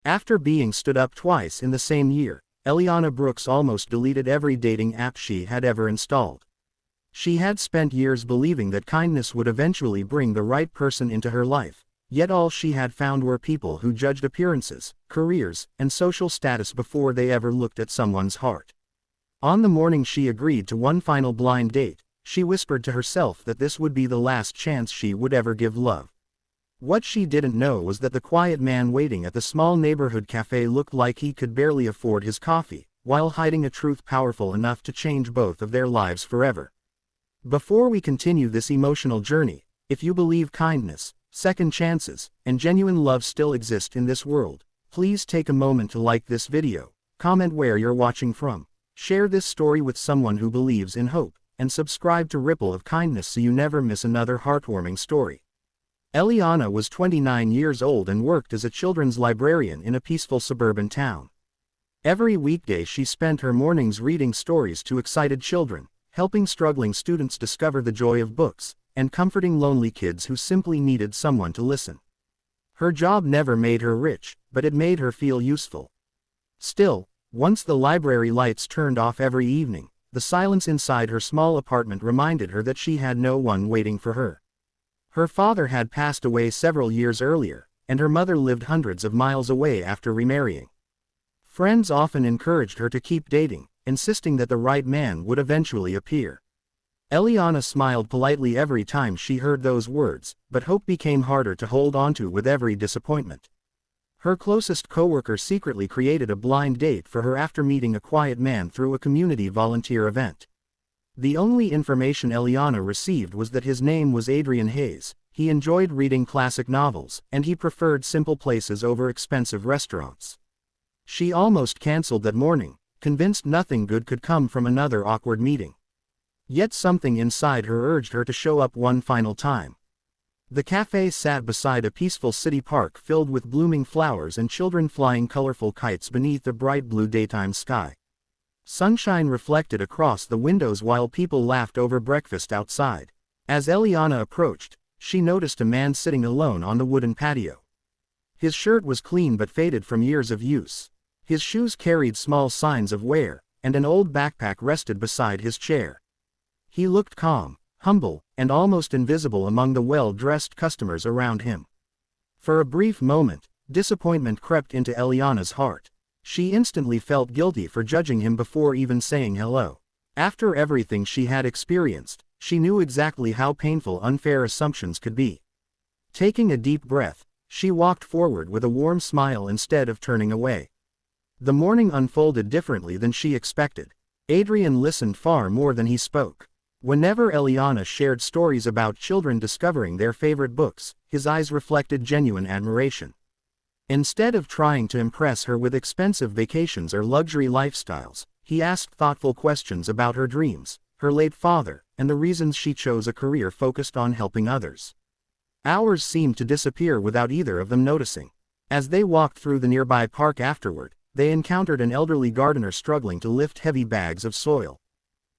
After being stood up twice in the same year, Eliana Brooks almost deleted every dating app she had ever installed. She had spent years believing that kindness would eventually bring the right person into her life, yet all she had found were people who judged appearances, careers, and social status before they ever looked at someone's heart. On the morning she agreed to one final blind date, she whispered to herself that this would be the last chance she would ever give love. What she didn't know was that the quiet man waiting at the small neighborhood cafe looked like he could barely afford his coffee, while hiding a truth powerful enough to change both of their lives forever. Before we continue this emotional journey, if you believe kindness, second chances, and genuine love still exist in this world, please take a moment to like this video, comment where you're watching from, share this story with someone who believes in hope, and subscribe to Ripple of Kindness so you never miss another heartwarming story. Eliana was 29 years old and worked as a children's librarian in a peaceful suburban town. Every weekday she spent her mornings reading stories to excited children, helping struggling students discover the joy of books, and comforting lonely kids who simply needed someone to listen. Her job never made her rich, but it made her feel useful. Still, once the library lights turned off every evening, the silence inside her small apartment reminded her that she had no one waiting for her. Her father had passed away several years earlier, and her mother lived hundreds of miles away after remarrying. Friends often encouraged her to keep dating, insisting that the right man would eventually appear. Eliana smiled politely every time she heard those words, but hope became harder to hold onto with every disappointment. Her closest coworker secretly created a blind date for her after meeting a quiet man through a community volunteer event. The only information Eliana received was that his name was Adrian Hayes, he enjoyed reading classic novels, and he preferred simple places over expensive restaurants. She almost canceled that morning, convinced nothing good could come from another awkward meeting. Yet something inside her urged her to show up one final time. The cafe sat beside a peaceful city park filled with blooming flowers and children flying colorful kites beneath the bright blue daytime sky. Sunshine reflected across the windows while people laughed over breakfast outside. As Eliana approached, she noticed a man sitting alone on the wooden patio. His shirt was clean but faded from years of use. His shoes carried small signs of wear, and an old backpack rested beside his chair. He looked calm, humble, and almost invisible among the well-dressed customers around him. For a brief moment, disappointment crept into Eliana's heart. She instantly felt guilty for judging him before even saying hello. After everything she had experienced, she knew exactly how painful unfair assumptions could be. Taking a deep breath, she walked forward with a warm smile instead of turning away. The morning unfolded differently than she expected. Adrian listened far more than he spoke. Whenever Eliana shared stories about children discovering their favorite books, his eyes reflected genuine admiration. Instead of trying to impress her with expensive vacations or luxury lifestyles, he asked thoughtful questions about her dreams, her late father, and the reasons she chose a career focused on helping others. Hours seemed to disappear without either of them noticing. As they walked through the nearby park afterward, they encountered an elderly gardener struggling to lift heavy bags of soil.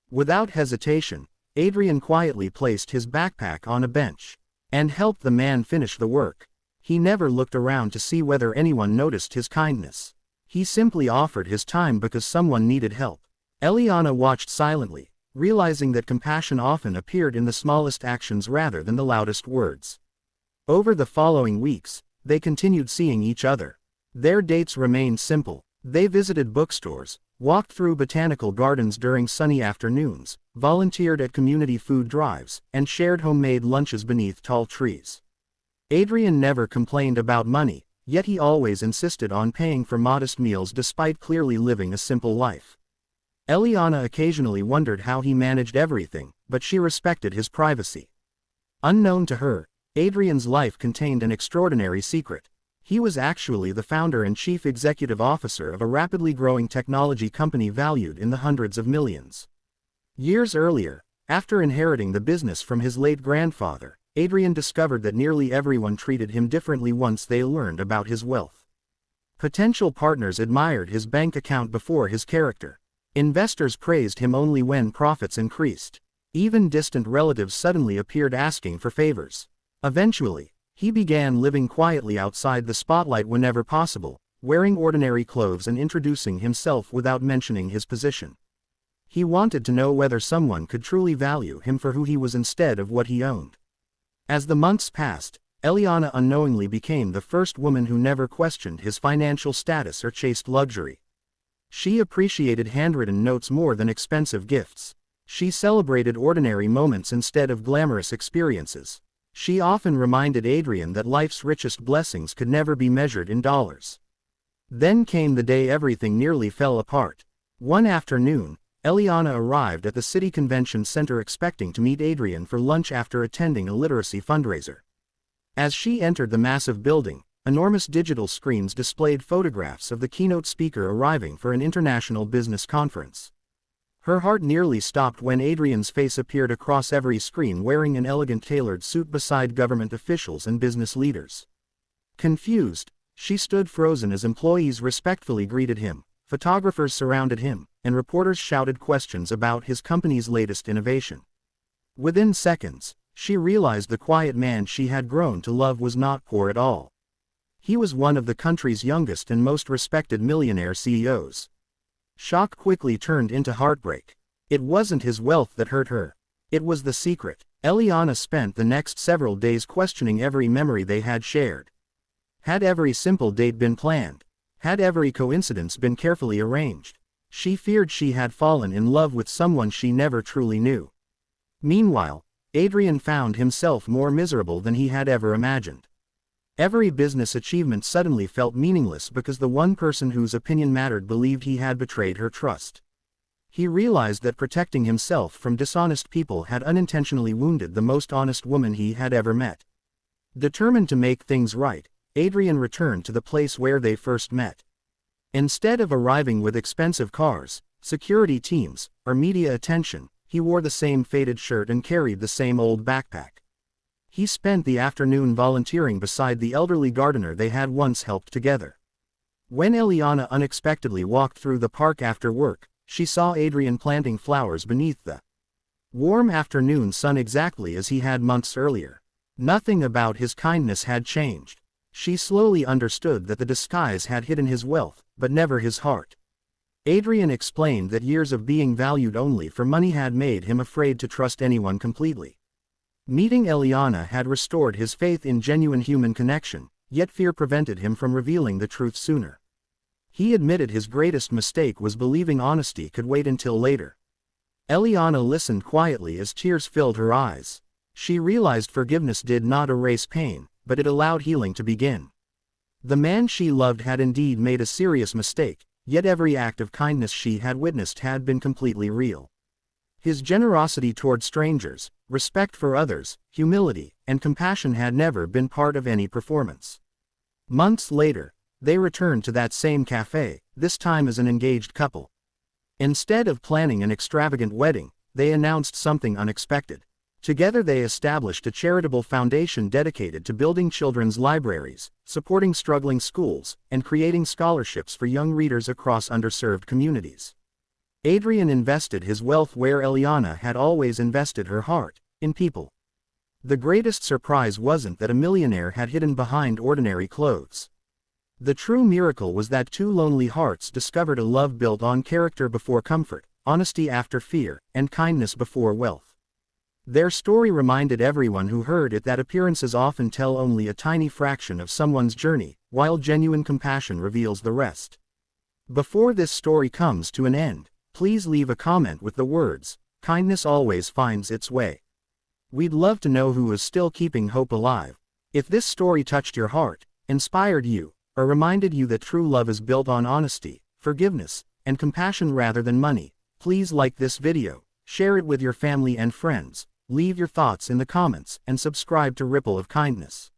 Without hesitation, Adrian quietly placed his backpack on a bench and helped the man finish the work. He never looked around to see whether anyone noticed his kindness. He simply offered his time because someone needed help. Eliana watched silently, realizing that compassion often appeared in the smallest actions rather than the loudest words. Over the following weeks, they continued seeing each other. Their dates remained simple. They visited bookstores, walked through botanical gardens during sunny afternoons, volunteered at community food drives, and shared homemade lunches beneath tall trees. Adrian never complained about money, yet he always insisted on paying for modest meals despite clearly living a simple life. Eliana occasionally wondered how he managed everything, but she respected his privacy. Unknown to her, Adrian's life contained an extraordinary secret. He was actually the founder and chief executive officer of a rapidly growing technology company valued in the hundreds of millions. Years earlier, after inheriting the business from his late grandfather, Adrian discovered that nearly everyone treated him differently once they learned about his wealth. Potential partners admired his bank account before his character. Investors praised him only when profits increased. Even distant relatives suddenly appeared asking for favors. Eventually, he began living quietly outside the spotlight whenever possible, wearing ordinary clothes and introducing himself without mentioning his position. He wanted to know whether someone could truly value him for who he was instead of what he owned. As the months passed, Eliana unknowingly became the first woman who never questioned his financial status or chased luxury. She appreciated handwritten notes more than expensive gifts. She celebrated ordinary moments instead of glamorous experiences. She often reminded Adrian that life's richest blessings could never be measured in dollars. Then came the day everything nearly fell apart. One afternoon, Eliana arrived at the city convention center expecting to meet Adrian for lunch after attending a literacy fundraiser. As she entered the massive building, enormous digital screens displayed photographs of the keynote speaker arriving for an international business conference. Her heart nearly stopped when Adrian's face appeared across every screen wearing an elegant tailored suit beside government officials and business leaders. Confused, she stood frozen as employees respectfully greeted him, photographers surrounded him, and reporters shouted questions about his company's latest innovation. Within seconds, she realized the quiet man she had grown to love was not poor at all. He was one of the country's youngest and most respected millionaire CEOs. Shock quickly turned into heartbreak. It wasn't his wealth that hurt her. It was the secret. Eliana spent the next several days questioning every memory they had shared. Had every simple date been planned? Had every coincidence been carefully arranged? She feared she had fallen in love with someone she never truly knew. Meanwhile, Adrian found himself more miserable than he had ever imagined. Every business achievement suddenly felt meaningless because the one person whose opinion mattered believed he had betrayed her trust. He realized that protecting himself from dishonest people had unintentionally wounded the most honest woman he had ever met. Determined to make things right, Adrian returned to the place where they first met. Instead of arriving with expensive cars, security teams, or media attention, he wore the same faded shirt and carried the same old backpack. He spent the afternoon volunteering beside the elderly gardener they had once helped together. When Eliana unexpectedly walked through the park after work, she saw Adrian planting flowers beneath the warm afternoon sun exactly as he had months earlier. Nothing about his kindness had changed. She slowly understood that the disguise had hidden his wealth, but never his heart. Adrian explained that years of being valued only for money had made him afraid to trust anyone completely. Meeting Eliana had restored his faith in genuine human connection, yet fear prevented him from revealing the truth sooner. He admitted his greatest mistake was believing honesty could wait until later. Eliana listened quietly as tears filled her eyes. She realized forgiveness did not erase pain, but it allowed healing to begin. The man she loved had indeed made a serious mistake, yet every act of kindness she had witnessed had been completely real. His generosity toward strangers, respect for others, humility, and compassion had never been part of any performance. Months later, they returned to that same cafe, this time as an engaged couple. Instead of planning an extravagant wedding, they announced something unexpected. Together they established a charitable foundation dedicated to building children's libraries, supporting struggling schools, and creating scholarships for young readers across underserved communities. Adrian invested his wealth where Eliana had always invested her heart, in people. The greatest surprise wasn't that a millionaire had hidden behind ordinary clothes. The true miracle was that two lonely hearts discovered a love built on character before comfort, honesty after fear, and kindness before wealth. Their story reminded everyone who heard it that appearances often tell only a tiny fraction of someone's journey, while genuine compassion reveals the rest. Before this story comes to an end, please leave a comment with the words, "Kindness always finds its way." We'd love to know who is still keeping hope alive. If this story touched your heart, inspired you, or reminded you that true love is built on honesty, forgiveness, and compassion rather than money, please like this video, share it with your family and friends, leave your thoughts in the comments, and subscribe to Ripple of Kindness.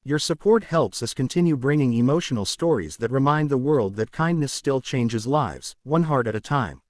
Your support helps us continue bringing emotional stories that remind the world that kindness still changes lives, one heart at a time.